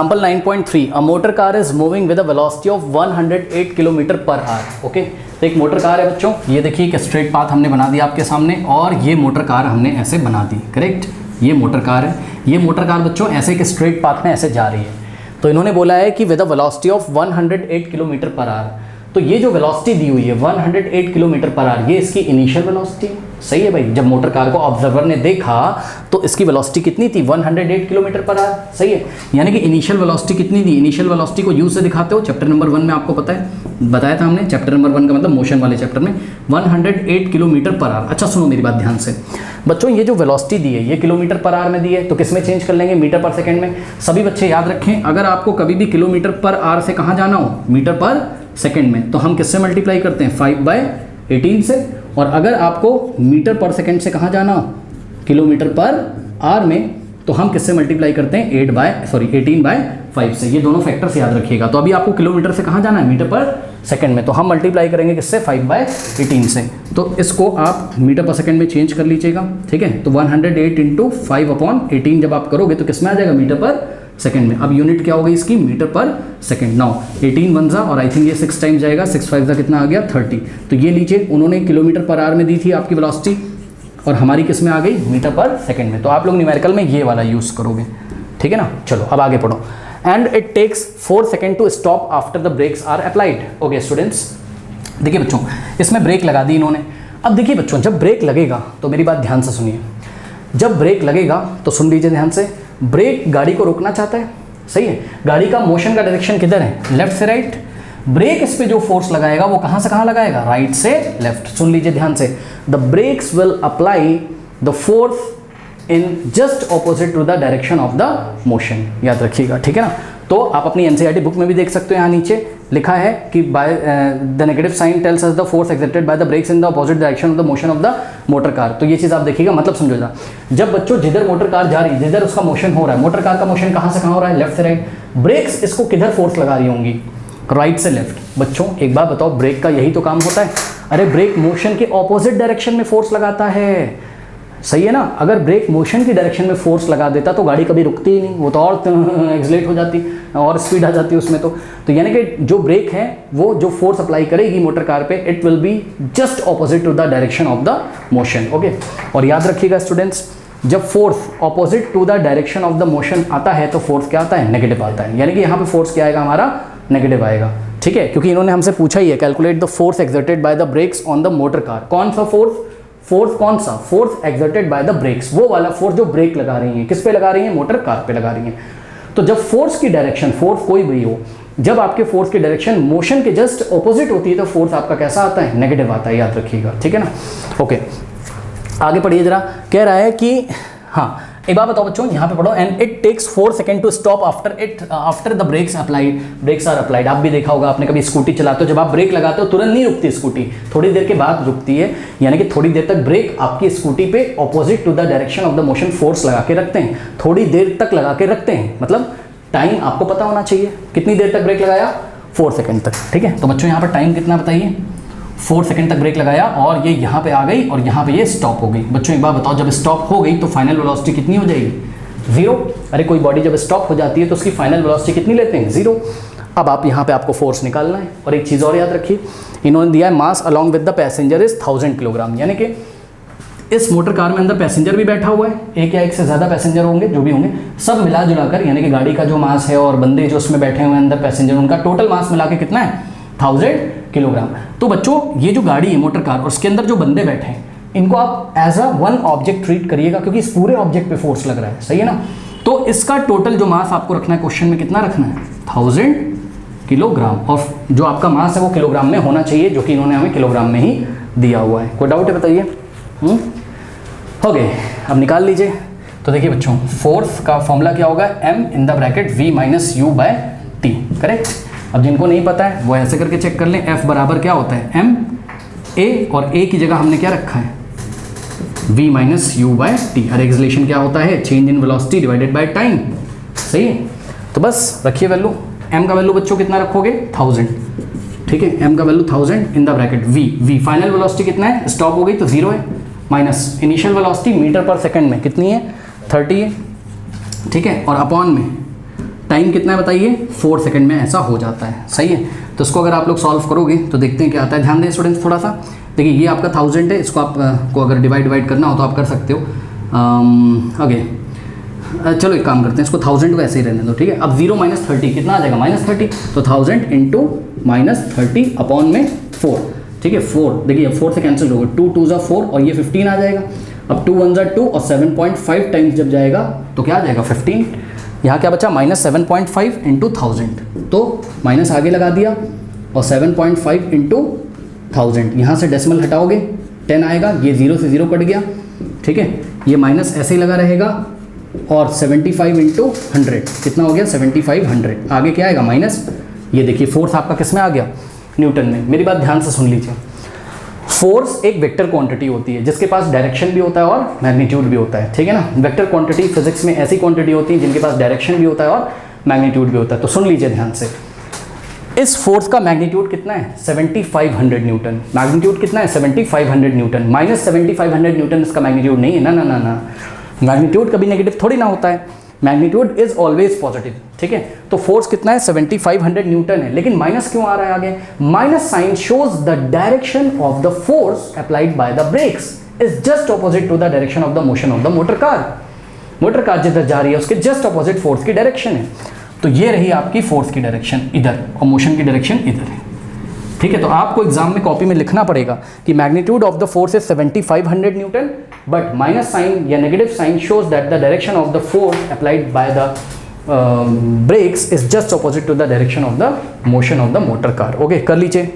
Example 9.3 a motor car is moving with a velocity of 108 kilometre per hour. Okay, तो एक motor car है बच्चों, ये देखिए एक स्ट्रेट पाथ हमने बना दिया आपके सामने और ये मोटर कार हमने ऐसे बना दी। करेक्ट, ये मोटर कार है, ये मोटर कार बच्चों ऐसे एक स्ट्रेट पाथ में ऐसे जा रही है। तो इन्होंने बोला है कि with a velocity of 108 kilometre per hour. तो ये जो वेलोसिटी दी हुई है 108 किलोमीटर पर आवर, ये इसकी इनिशियल वेलोसिटी है। सही है भाई, जब मोटर कार को ऑब्जर्वर ने देखा तो इसकी वेलोसिटी कितनी थी 108 किलोमीटर पर आवर। सही है, यानी कि इनिशियल वेलोसिटी कितनी थी, इनिशियल वेलोसिटी को यू से दिखाते हो, चैप्टर नंबर 1 में आपको पता है, बताया था हमने, चैप्टर नंबर 1 का मतलब मोशन वाले चैप्टर में 108 किलोमीटर पर आवर। अच्छा सुनो मेरी बात ध्यान से बच्चों, ये जो वेलोसिटी दी है ये किलोमीटर पर आवर में दी है, तो किस में चेंज कर लेंगे, मीटर पर सेकेंड में। सभी बच्चे याद रखें, अगर आपको कभी भी किलोमीटर पर आवर से कहाँ जाना हो, मीटर पर सेकेंड में, तो हम किससे मल्टीप्लाई करते हैं 5/18 से। और अगर आपको मीटर पर सेकेंड से कहाँ जाना हो, किलोमीटर पर आवर में, तो हम किससे मल्टीप्लाई करते हैं 18/5 से। ये दोनों फैक्टर्स याद रखिएगा। तो अभी आपको किलोमीटर से कहाँ जाना है, मीटर पर सेकेंड में, तो हम मल्टीप्लाई करेंगे किससे 5/18 से। तो इसको आप मीटर पर सेकेंड में चेंज कर लीजिएगा। ठीक है, तो 108 × 5/18 जब आप करोगे तो किस में आ जाएगा, मीटर पर सेकेंड में। अब यूनिट क्या होगी इसकी, मीटर पर सेकेंड। नाउ 18 वन जा और आई थिंक ये 6 टाइम जाएगा, 6 5 जा कितना आ गया 30। तो ये लीजिए, उन्होंने किलोमीटर पर आवर में दी थी आपकी वेलोसिटी और हमारी किस में आ गई, मीटर पर सेकेंड में। तो आप लोग न्यूमेरिकल में ये वाला यूज़ करोगे। ठीक है ना, चलो अब आगे पढ़ो। And it takes 4 second to stop after the brakes are applied. Okay students, देखिए बच्चों इसमें ब्रेक लगा दी इन्होंने। अब देखिए बच्चों, जब ब्रेक लगेगा तो मेरी बात ध्यान से सुनिए, जब ब्रेक लगेगा तो सुन लीजिए ध्यान से, ब्रेक गाड़ी को रोकना चाहता है। सही है, गाड़ी का मोशन का डायरेक्शन किधर है, लेफ्ट से राइट। ब्रेक इस पे जो फोर्स लगाएगा वो कहां से कहां लगाएगा, राइट से लेफ्ट। सुन लीजिए ध्यान से, the brakes will apply the force in just opposite to the direction of the motion. याद रखिएगा, ठीक है ना। तो आप अपनी एनसीईआरटी बुक में भी देख सकते हो, यहाँ नीचे लिखा है कि by the negative sign tells us the force exerted by the brakes in the opposite direction of the motion of the motor car. तो ये चीज़ आप देखिएगा, मतलब समझो जरा, जब बच्चों जिधर मोटर कार जा रही है, जिधर उसका मोशन हो रहा है, मोटर कार का मोशन कहाँ से कहाँ हो रहा है, लेफ्ट से राइट। ब्रेक्स इसको किधर फोर्स लगा रही होंगी, राइट से लेफ्ट। बच्चों एक बात बताओ, ब्रेक का यही तो काम होता है। अरे ब्रेक मोशन के ऑपोजिट डायरेक्शन में फोर्स लगाता है। सही है ना, अगर ब्रेक मोशन की डायरेक्शन में फोर्स लगा देता तो गाड़ी कभी रुकती ही नहीं, वो तो और एक्सलेट हो जाती और स्पीड आ जाती उसमें। तो यानी कि जो ब्रेक है वो जो फोर्स अप्लाई करेगी मोटर कार पे, it will be just opposite to the direction of the motion. Okay, और याद रखिएगा स्टूडेंट्स, जब force opposite to the direction of the motion आता है तो फोर्स क्या आता है, नेगेटिव आता है। यानी कि यहाँ पे फोर्स क्या आएगा, हमारा नेगेटिव आएगा। ठीक है, क्योंकि इन्होंने हमसे पूछा ही है, calculate the force exerted by the brakes on the motor car. कौन सा फोर्स कौन सा force exerted by the brakes, वो वाला फोर्स जो ब्रेक लगा रही है, किस पे लगा रही है, मोटर कार पे लगा रही है। तो जब फोर्स की डायरेक्शन, फोर्स कोई भी हो, जब आपके फोर्स की डायरेक्शन मोशन के जस्ट ऑपोजिट होती है तो फोर्स आपका कैसा आता है, नेगेटिव आता है। याद रखिएगा, ठीक है ना। ओके, आगे पढ़िए जरा। कह रहा है कि हाँ, एक बात बताओ बच्चों, यहाँ पे पढ़ो, and it takes 4 second to stop after the brakes are applied. आप भी देखा होगा, आपने कभी स्कूटी चलाते हो, जब आप ब्रेक लगाते हो तुरंत नहीं रुकती स्कूटी, थोड़ी देर के बाद रुकती है। यानी कि थोड़ी देर तक ब्रेक आपकी स्कूटी पे opposite to the direction of the motion force लगा के रखते हैं, थोड़ी देर तक लगा के रखते हैं। मतलब टाइम आपको पता होना चाहिए, कितनी देर तक ब्रेक लगाया, 4 सेकेंड तक। ठीक है, तो बच्चों यहाँ पर टाइम कितना बताइए, 4 सेकंड तक ब्रेक लगाया और ये यहाँ पे आ गई और यहाँ पे ये स्टॉप हो गई। बच्चों एक बात बताओ, जब स्टॉप हो गई तो फाइनल वेलोसिटी कितनी हो जाएगी, 0। अरे कोई बॉडी जब स्टॉप हो जाती है तो उसकी फाइनल वेलोसिटी कितनी लेते हैं, 0। अब आप यहाँ पे आपको फोर्स निकालना है। और एक चीज़ और याद रखिए, इन्होंने दिया है mass along with the passenger is 1000 kilogram. यानी कि इस मोटर कार में अंदर पैसेंजर भी बैठा हुआ है, एक या एक से ज़्यादा पैसेंजर होंगे, जो भी होंगे, सब मिला जुलाकर, यानी कि गाड़ी का जो मास है और बंदे जो उसमें बैठे हुए हैं अंदर पैसेंजर, उनका टोटल मास मिला के कितना है, 1000 किलोग्राम। तो बच्चों ये जो गाड़ी है मोटर कार और उसके अंदर जो बंदे बैठे हैं, इनको आप as a one object treat करिएगा, क्योंकि इस पूरे ऑब्जेक्ट पे फोर्स लग रहा है। सही है ना। तो इसका टोटल जो मास आपको रखना है क्वेश्चन में, कितना रखना है, 1000 किलोग्राम। और जो आपका मास है वो किलोग्राम में होना चाहिए, जो कि इन्होंने हमें किलोग्राम में ही दिया हुआ है। कोई डाउट है बताइए। हो गए, अब निकाल लीजिए। तो देखिए बच्चों, फोर्स का फॉर्मूला क्या होगा, m in the bracket v minus U by T. Correct. अब जिनको नहीं पता है वो ऐसे करके चेक कर लें, F बराबर क्या होता है, m a, और a की जगह हमने क्या रखा है, v minus U by T. और एक्सेलरेशन क्या होता है, change in velocity divided by time. सही है, तो बस रखिए वैल्यू, m का वैल्यू बच्चों कितना रखोगे, 1000। ठीक है, m का value 1000 in the bracket v final velocity कितना है, स्टॉप हो गई तो 0 है, माइनस इनिशियल वेलोसिटी मीटर पर सेकंड में कितनी है, 30 है। ठीक है, और अपॉन में टाइम कितना है बताइए, 4 सेकंड में ऐसा हो जाता है। सही है, तो इसको अगर आप लोग सॉल्व करोगे तो देखते हैं क्या आता है। ध्यान दें स्टूडेंट्स थोड़ा सा, देखिए ये आपका 1000 है, इसको आपको अगर डिवाइड करना हो तो आप कर सकते हो। ओके चलो एक काम करते हैं, इसको 1000 को ऐसे ही रहने दो, ठीक है। अब 0 - 30 कितना आ जाएगा, -30, तो 1000 इंटू -30 अपॉन में 4, ठीक है। 4 देखिए 4 से कैंसिल होगा, 2 2 = 4 और ये 15 आ जाएगा। अब 2 1 = 2 और 7.5 टाइम्स जब जाएगा तो क्या आ जाएगा 15। यहाँ क्या बचा, -7.5 इंटू 1000, तो माइनस आगे लगा दिया और 7.5 इंटू 1000, यहाँ से डेसिमल हटाओगे 10 आएगा, ये 0 से 0 कट गया, ठीक है। ये माइनस ऐसे ही लगा रहेगा और 75 इंटू 100 कितना हो गया, 7500। आगे क्या आएगा माइनस, ये देखिए फोर्स आपका किस में आ गया, न्यूटन में। मेरी बात ध्यान से सुन लीजिए, फोर्स एक वेक्टर क्वांटिटी होती है जिसके पास डायरेक्शन भी होता है और मैग्नीट्यूड भी होता है, ठीक है ना। वेक्टर क्वांटिटी फिजिक्स में ऐसी क्वांटिटी होती है जिनके पास डायरेक्शन भी होता है और मैग्नीट्यूड भी होता है। तो सुन लीजिए ध्यान से, इस फोर्स का मैग्नीट्यूड कितना है, 7500 न्यूटन। मैग्नीट्यूड कितना है, 7500 न्यूटन। -7500 न्यूटन इसका मैग्नीट्यूड नहीं है, ना ना ना ना। मैग्नीट्यूड कभी नेगेटिव थोड़ी ना होता है, मैग्नीट्यूड इज ऑलवेज पॉजिटिव, ठीक है। तो फोर्स कितना है, 7500 न्यूटन है, लेकिन माइनस क्यों आ रहा है आगे, minus sign shows the direction of the force applied by the brakes is just opposite to the direction of the motion of the motor car. Motor car जिधर जा रही है उसके जस्ट ऑपोजिट फोर्स की डायरेक्शन है। तो ये रही आपकी फोर्स की डायरेक्शन इधर और मोशन की डायरेक्शन इधर है, ठीक है। तो आपको एग्जाम में कॉपी में लिखना पड़ेगा कि magnitude of the force is 7500 newton, but minus sign या negative sign shows that the direction of the force applied by the brakes is just opposite to the direction of the motion of the motor car। Okay कर लीजिए।